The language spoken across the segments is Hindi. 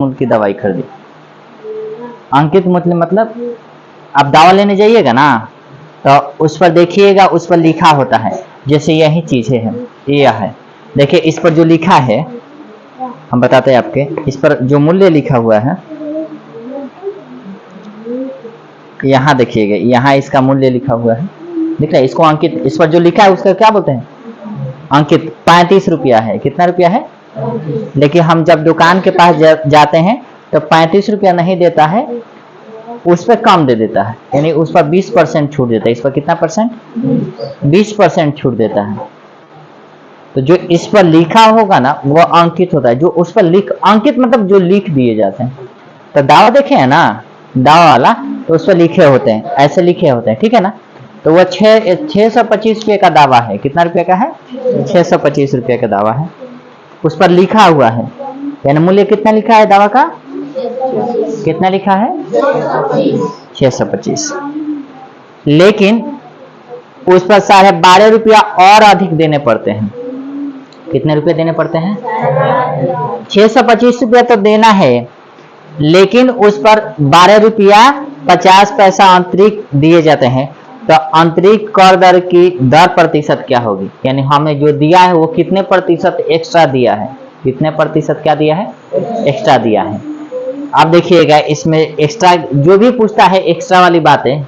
मूल्य की दवाई खरीदी। अंकित मूल्य मतलब आप दवा लेने जाइएगा ना तो उस पर देखिएगा, उस पर लिखा होता है, जैसे यही चीजें है, यह है, देखिए इस पर जो लिखा है, हम बताते हैं आपके, इस पर जो मूल्य लिखा हुआ है, यहाँ देखिएगा, यहाँ इसका मूल्य लिखा हुआ है, दिख रहा है, इसको अंकित, इस पर जो लिखा है उसका क्या बोलते हैं, अंकित। 35 रुपया है, कितना रुपया है, लेकिन हम जब दुकान के पास जाते हैं तो 35 रुपया नहीं देता है, उस पर कम दे देता है, यानी उस पर 20% छूट देता है। इस पर कितना परसेंट, 20% छूट देता है। तो जो इस पर लिखा होगा ना वो अंकित होता है, जो उस पर अंकित मतलब जो लिख दिए जाते हैं। तो दावा देखे है ना, दावा वाला, तो उस पर लिखे होते हैं, ऐसे लिखे होते हैं, ठीक है ना। तो वो 625 रुपये का दावा है, कितना रुपये का है, 625 रुपये का दावा है, उस पर लिखा हुआ है, यानी मूल्य कितना लिखा है दावा का, कितना लिखा है, 625। लेकिन उस पर 12.5 रुपया और अधिक देने पड़ते हैं। कितने रुपए देने पड़ते हैं, 625 रुपया तो देना है, लेकिन उस पर 12 रुपया 50 पैसा अतिरिक्त दिए जाते हैं। तो आंतरिक कर दर की दर प्रतिशत क्या होगी, यानी हमने जो दिया है वो कितने प्रतिशत एक्स्ट्रा दिया है, कितने प्रतिशत क्या दिया है, एक्स्ट्रा दिया है। अब देखिएगा इसमें एक्स्ट्रा जो भी पूछता है एक्स्ट्रा वाली बातें,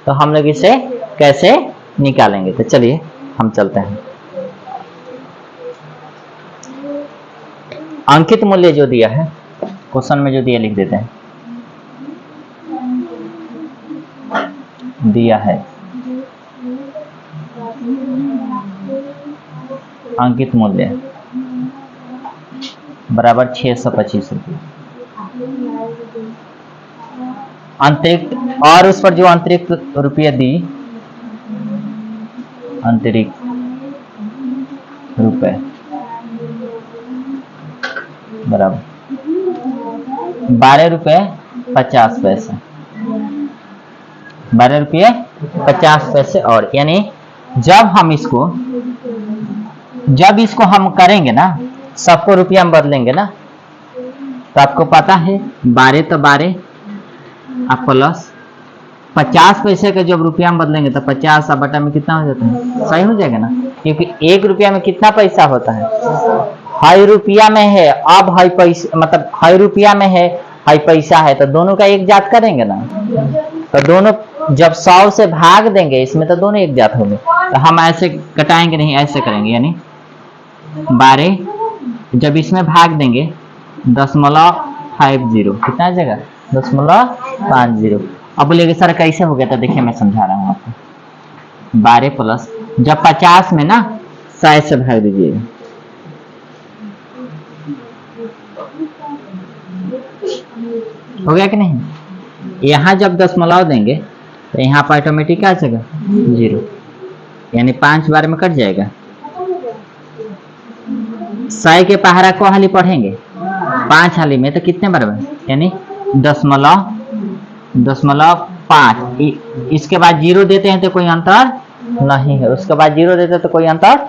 तो हम लोग इसे कैसे निकालेंगे। तो चलिए हम चलते हैं। अंकित मूल्य जो दिया है, क्वेश्चन में जो दिया लिख देते हैं, दिया है अंकित मूल्य बराबर 625 रुपये अतिरिक्त, और उस पर जो अतिरिक्त रुपये दी, अतिरिक्त रुपए बराबर 12 रुपये 50 पैसे, 12 रुपये 50 पैसे। और यानी जब इसको हम करेंगे ना, सबको रुपया में बदलेंगे ना, तो आपको पता है 12 तो 12 आप प्लस 50 पैसे का जब रुपया में बदलेंगे तो 50 बटा में कितना हो जाता है, सही हो जाएगा ना, क्योंकि 1 रुपया में कितना पैसा होता है, हाई रुपया में है, अब हाई पैसा मतलब हाई रुपया में है, हाई पैसा है, तो दोनों का एक जात करेंगे ना। तो दोनों जब 100 से भाग देंगे इसमें तो दोनों एक जात होंगे, तो हम ऐसे कटाएंगे नहीं, ऐसे करेंगे, यानी 12 जब इसमें भाग देंगे 0.50, कितना आ जाएगा, 0.50। अब बोलिएगा सर कैसे हो गया, तो देखिए मैं समझा रहा हूँ आपको। 12 प्लस जब 50 में ना 100 से भाग दीजिएगा, हो गया कि नहीं। यहाँ जब 0 देंगे तो यहाँ पर ऑटोमेटिक आ जाएगा 0, यानी 5 बार में कट जाएगा। 100 के पहाड़ा को हाली पढ़ेंगे 5 हाली में, तो कितने बार में, यानी 0.5। इसके बाद 0 देते हैं तो कोई अंतर नहीं है, उसके बाद 0 देते हैं तो कोई अंतर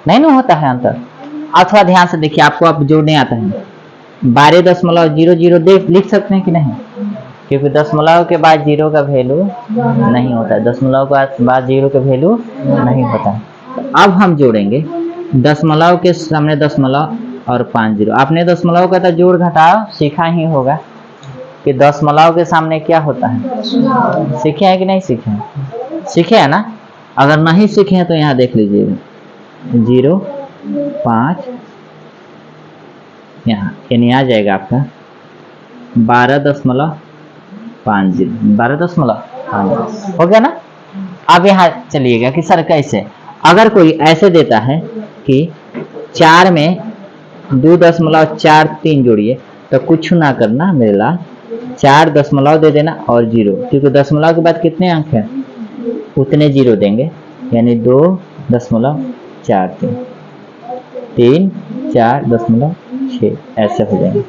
नहीं ना होता है अंतर। अथवा ध्यान से देखिए, आपको अब जोड़ने आता है, 12.00 देख लिख सकते हैं कि नहीं, क्योंकि दशमलव के बाद 0 का वैल्यू नहीं होता है, दशमलव के बाद 0 का वैल्यू नहीं होता है। तो अब हम जोड़ेंगे दशमलव के सामने दशमलव और 50। आपने दशमलव का तो जोड़ घटाव सीखा ही होगा कि दशमलव के सामने क्या होता है, सीखे हैं कि नहीं सीखे हैं, सीखे है ना। अगर नहीं सीखे हैं तो यहाँ देख लीजिएगा 0, 5, यहाँ यानी आ जाएगा आपका 12.50, 12.50 हो गया ना। अब यहाँ चलिएगा कि सर कैसे, अगर कोई ऐसे देता है कि 4 में 2.43 जोड़िए, तो कुछ ना करना मेरे लाल, 4 दशमलव दे देना और 0, क्योंकि दशमलव के बाद कितने अंक हैं उतने 0 देंगे, यानी 2.43, 3, 4.6 ऐसे हो जाएंगे।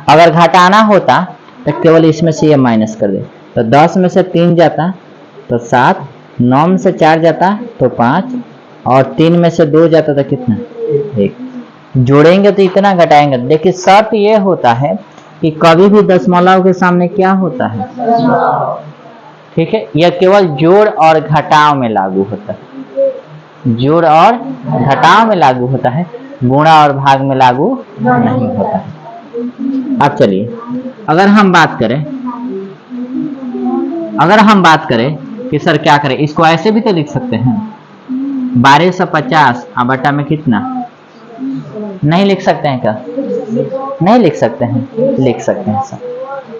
अगर घटाना होता तो केवल इसमें से ये माइनस कर दे, तो 10 में से 3 जाता तो 7, 9 में से 4 जाता तो 5, और 3 में से 2 जाता तो कितना, 1। जोड़ेंगे तो इतना घटाएंगे। देखिए शर्त ये होता है कि कभी भी दशमलव के सामने क्या होता है, ठीक है। यह केवल जोड़ और घटाव में लागू होता है, जोड़ और घटाव में लागू होता है, गुणा और भाग में लागू नहीं होता है। अब चलिए अगर हम बात करें कि सर क्या करें, इसको ऐसे भी तो लिख सकते हैं 1250 बटा में कितना, नहीं लिख सकते हैं क्या, नहीं लिख सकते हैं, लिख सकते हैं सर।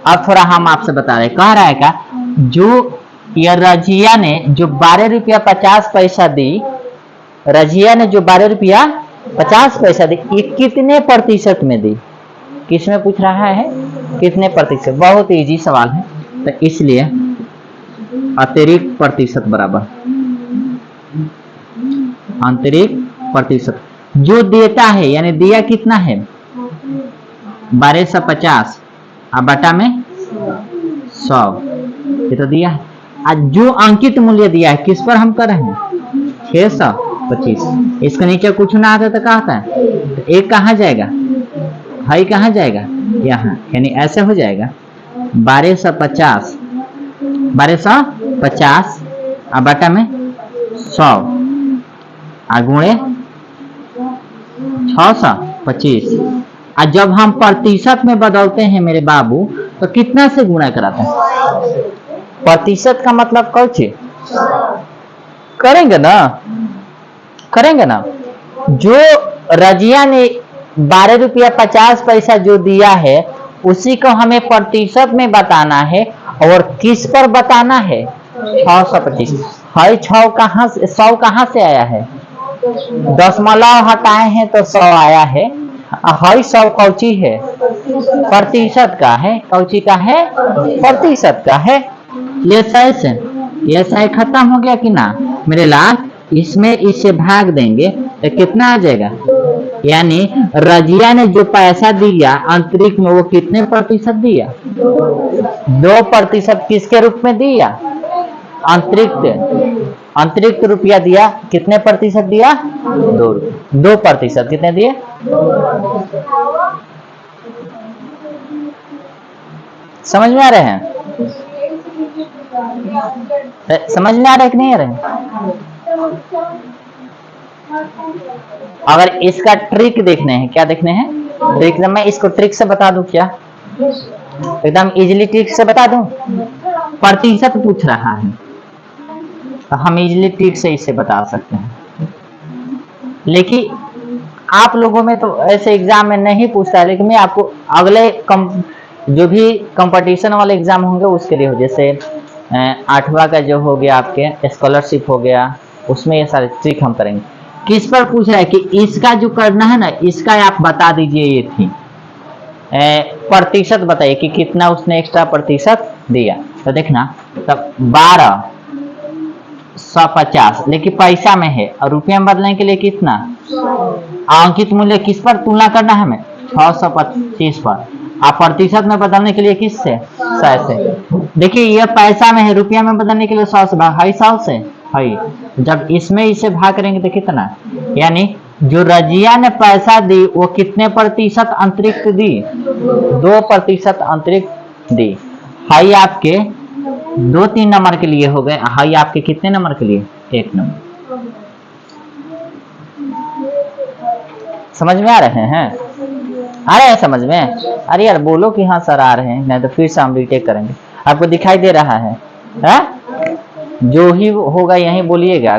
अब थोड़ा हम आपसे बता रहे, कह रहा है क्या, जो यह रजिया ने जो 12 रुपया 50 पैसा दी, रजिया ने जो 12 रुपया 50 पैसा दी, ये कितने प्रतिशत में दी, किसमें पूछ रहा है, कितने प्रतिशत। बहुत इजी सवाल है, तो इसलिए अतिरिक्त प्रतिशत बराबर आंतरिक प्रतिशत। जो देता है यानी दिया कितना है 1250 बटा में 100, ये तो दिया है। आज जो अंकित मूल्य दिया है किस पर हम कर रहे हैं 625, इसके नीचे कुछ ना आता तो क्या होता है, तो एक कहाँ जाएगा, हाई कहाँ जाएगा यहाँ, यानी ऐसे हो जाएगा 1250 बटा में 100 गुणे 625। और जब हम प्रतिशत में बदलते हैं मेरे बाबू तो कितना से गुणा कराते हैं, प्रतिशत का मतलब कौन सी करेंगे ना। जो रजिया ने 12 रुपया 50 पैसा जो दिया है उसी को हमें प्रतिशत में बताना है, और किस पर बताना है 625। हाई 100 कहाँ से आया है, दशमलव हटाए हैं तो 100 आया है। हाई 100 कौची है, प्रतिशत का है, कौची का है, प्रतिशत का है। ये सही खत्म हो गया कि ना मेरे लाल, इसमें इससे भाग देंगे तो कितना आ जाएगा, यानी रजिया ने जो पैसा दिया अंतरिक्ष में वो कितने प्रतिशत दिया, 2% किसके रूप में दिया, अंतरिक्ष रुपया दिया, कितने प्रतिशत दिया, 2%। कितने दिए, समझ में आ रहे हैं, समझ में आ रहे कि नहीं आ रहे। अगर इसका ट्रिक देखने हैं, क्या देखने हैं, ट्रिक। मैं इसको ट्रिक से बता दूं क्या, एकदम इजीली ट्रिक से बता दूं। प्रतिशत पूछ रहा है तो हम इजीली ट्रिक से इसे बता सकते हैं, लेकिन आप लोगों में तो ऐसे एग्जाम में नहीं पूछता है, लेकिन मैं आपको अगले जो भी कंपटीशन वाले एग्जाम होंगे उसके लिए हो, जैसे 8वां का जो हो गया आपके स्कॉलरशिप हो गया, उसमें ये सारे ट्रिक हम करेंगे। किस पर पूछ रहा है कि इसका जो करना है ना, इसका आप बता दीजिए, ये थी प्रतिशत बताइए कि कितना उसने एक्स्ट्रा प्रतिशत दिया। तो देखना तब 1250, लेकिन पैसा में है और रुपया में बदलने के लिए कितना, अंकित मूल्य किस पर तुलना करना है हमें 625 पर, आप प्रतिशत में बदलने के लिए किससे 100 से। देखिए यह पैसा में है, रुपया में बदलने के लिए 100 से भाग, 100 से हाई, जब इसमें इसे भाग करेंगे तो कितना, यानी जो रजिया ने पैसा दी वो कितने प्रतिशत अंतरिक्ष दी, 2% अंतरिक्ष दी। हाई आपके 2-3 नंबर के लिए हो गए, हाई आपके कितने नंबर के लिए, 1 नंबर। समझ में आ रहे हैं, आ रहे हैं समझ में। अरे यार बोलो कि हाँ सर आ रहे हैं, नहीं तो फिर से हम रीटेक करेंगे। आपको दिखाई दे रहा है, जो ही होगा यही बोलिएगा।